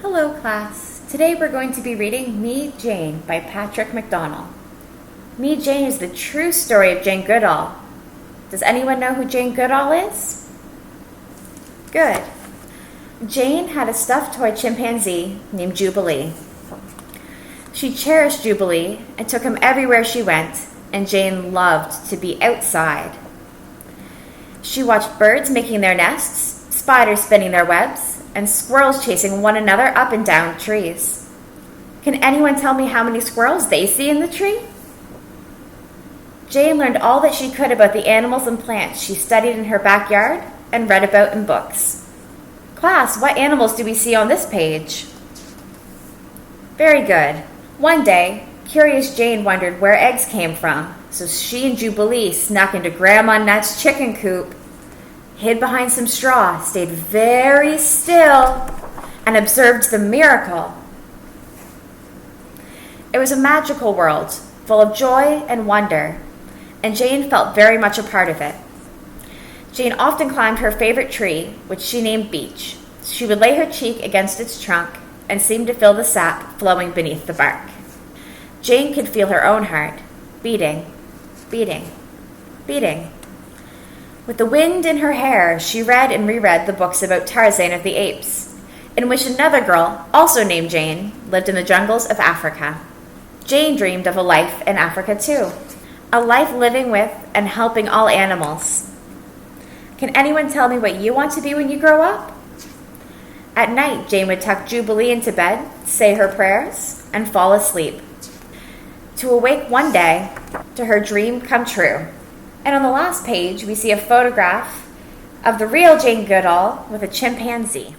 Hello, class. Today we're going to be reading Me, Jane by Patrick McDonnell. Me, Jane is the true story of Jane Goodall. Does anyone know who Jane Goodall is? Good. Jane had a stuffed toy chimpanzee named Jubilee. She cherished Jubilee and took him everywhere she went, and Jane loved to be outside. She watched birds making their nests, spiders spinning their webs, and squirrels chasing one another up and down trees. Can anyone tell me how many squirrels they see in the tree? Jane learned all that she could about the animals and plants she studied in her backyard and read about in books. Class, what animals do we see on this page? Very good. One day, curious Jane wondered where eggs came from, so she and Jubilee snuck into Grandma Nut's chicken coop, hid behind some straw, stayed very still, and observed the miracle. It was a magical world, full of joy and wonder, and Jane felt very much a part of it. Jane often climbed her favorite tree, which she named Beech. She would lay her cheek against its trunk and seem to feel the sap flowing beneath the bark. Jane could feel her own heart, beating, beating, beating. With the wind in her hair, she read and reread the books about Tarzan of the Apes, in which another girl, also named Jane, lived in the jungles of Africa. Jane dreamed of a life in Africa too, a life living with and helping all animals. Can anyone tell me what you want to be when you grow up? At night, Jane would tuck Jubilee into bed, say her prayers, and fall asleep, to awake one day to her dream come true. And on the last page, we see a photograph of the real Jane Goodall with a chimpanzee.